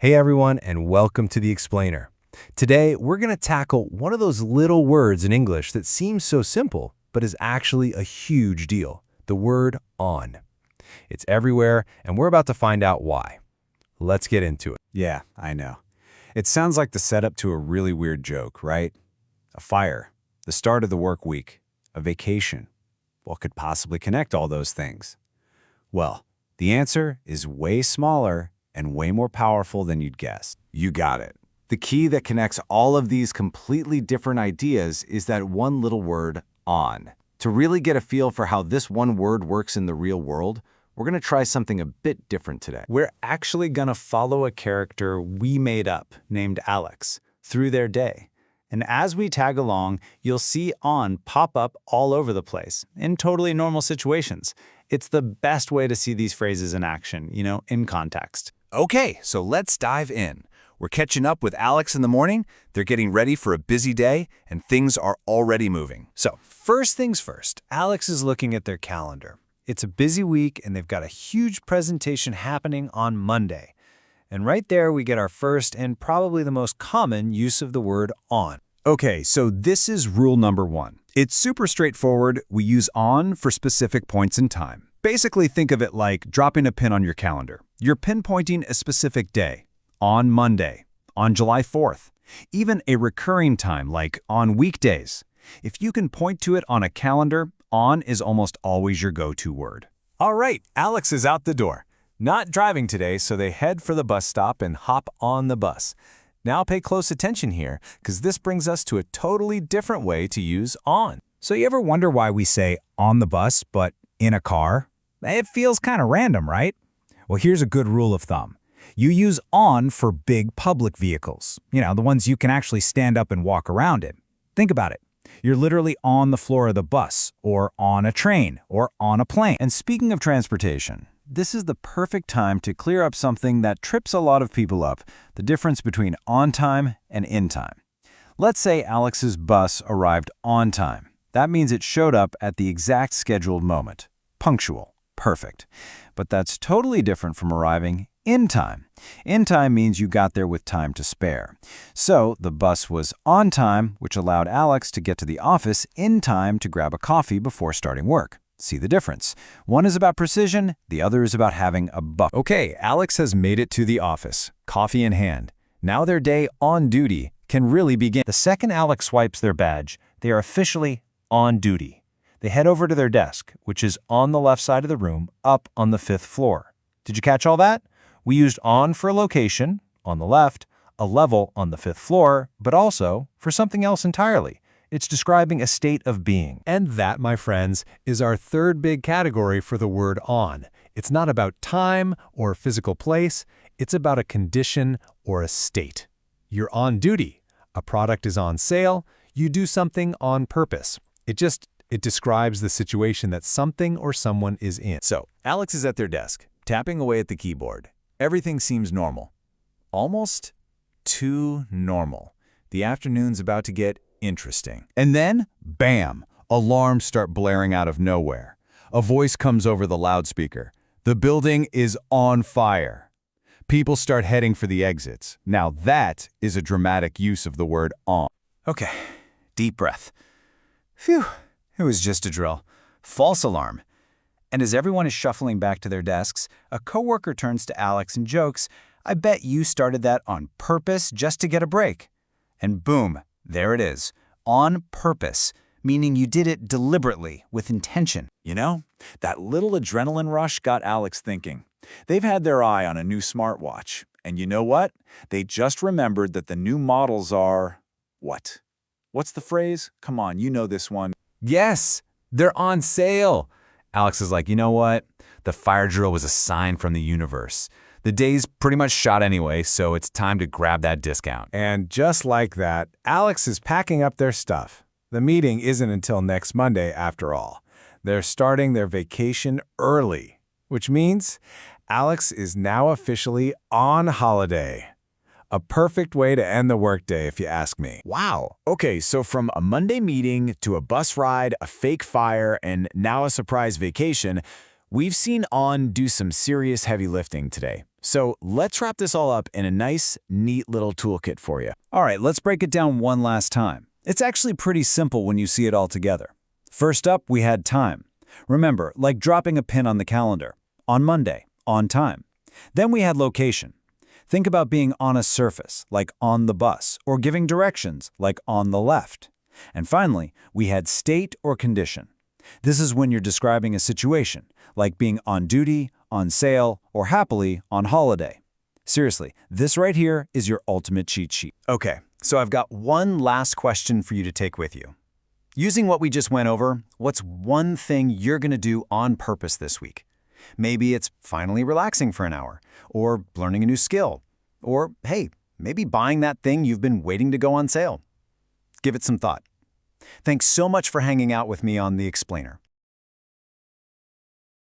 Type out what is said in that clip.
Hey everyone, and welcome to The Explainer. Today, we're going to tackle one of those little words in English that seems so simple, but is actually a huge deal, the word on. It's everywhere, and we're about to find out why. Let's get into it. Yeah, I know. It sounds like the setup to a really weird joke, right? A fire, the start of the work week, a vacation. What could possibly connect all those things? Well, the answer is way smaller and way more powerful than you'd guess. You got it. The key that connects all of these completely different ideas is that one little word, on. To really get a feel for how this one word works in the real world, we're going to try something a bit different today. We're actually going to follow a character we made up named Alex through their day. And as we tag along, you'll see on pop up all over the place in totally normal situations. It's the best way to see these phrases in action, in context. Okay, so let's dive in. We're catching up with Alex in the morning, they're getting ready for a busy day, and things are already moving. So, first things first, Alex is looking at their calendar. It's a busy week, and they've got a huge presentation happening on Monday. And right there, we get our first and probably the most common use of the word on. Okay, so this is rule number one. It's super straightforward. We use on for specific points in time. Basically, think of it like dropping a pin on your calendar. You're pinpointing a specific day, on Monday, on July 4th, even a recurring time like on weekdays. If you can point to it on a calendar, on is almost always your go-to word. All right, Alex is out the door. Not driving today, so they head for the bus stop and hop on the bus. Now pay close attention here, because this brings us to a totally different way to use on. So you ever wonder why we say on the bus, but in a car? It feels kind of random, right? Well, here's a good rule of thumb. You use on for big public vehicles, the ones you can actually stand up and walk around in. Think about it. You're literally on the floor of the bus, or on a train, or on a plane. And speaking of transportation, this is the perfect time to clear up something that trips a lot of people up, the difference between on time and in time. Let's say Alex's bus arrived on time. That means it showed up at the exact scheduled moment. Punctual. Perfect. But that's totally different from arriving in time. In time means you got there with time to spare. So the bus was on time, which allowed Alex to get to the office in time to grab a coffee before starting work. See the difference. One is about precision, the other is about having a buffer. Okay, Alex has made it to the office, coffee in hand. Now their day on duty can really begin. The second Alex swipes their badge, they are officially on duty. They head over to their desk, which is on the left side of the room, up on the 5th floor. Did you catch all that? We used on for a location, on the left, a level on the 5th floor, but also for something else entirely. It's describing a state of being. And that, my friends, is our third big category for the word on. It's not about time or physical place. It's about a condition or a state. You're on duty. A product is on sale. You do something on purpose. It describes the situation that something or someone is in. So, Alex is at their desk, tapping away at the keyboard. Everything seems normal. Almost too normal. The afternoon's about to get interesting. And then, bam, alarms start blaring out of nowhere. A voice comes over the loudspeaker. The building is on fire. People start heading for the exits. Now that is a dramatic use of the word on. Okay, deep breath. Phew. It was just a drill. False alarm. And as everyone is shuffling back to their desks, a coworker turns to Alex and jokes, "I bet you started that on purpose just to get a break." And boom, there it is. On purpose, meaning you did it deliberately, with intention. That little adrenaline rush got Alex thinking. They've had their eye on a new smartwatch. And you know what? They just remembered that the new models are… what? What's the phrase? Come on, you know this one. Yes, they're on sale. Alex is like, you know what? The fire drill was a sign from the universe. The day's pretty much shot anyway, so it's time to grab that discount. And just like that, Alex is packing up their stuff. The meeting isn't until next Monday after all. They're starting their vacation early, which means Alex is now officially on holiday. A perfect way to end the workday, if you ask me. Wow. Okay, so from a Monday meeting to a bus ride, a fake fire, and now a surprise vacation, We've seen On do some serious heavy lifting today, so let's wrap this all up in a nice, neat little toolkit for you. All right, let's break it down one last time. It's actually pretty simple when you see it all together. First up, we had time. Remember, like dropping a pin on the calendar. On Monday, on time. Then we had location. Think about being on a surface, like on the bus, or giving directions, like on the left. And finally, we had state or condition. This is when you're describing a situation, like being on duty, on sale, or happily on holiday. Seriously, this right here is your ultimate cheat sheet. Okay, so I've got one last question for you to take with you. Using what we just went over, what's one thing you're going to do on purpose this week? Maybe it's finally relaxing for an hour, or learning a new skill, or, hey, maybe buying that thing you've been waiting to go on sale. Give it some thought. Thanks so much for hanging out with me on The Explainer.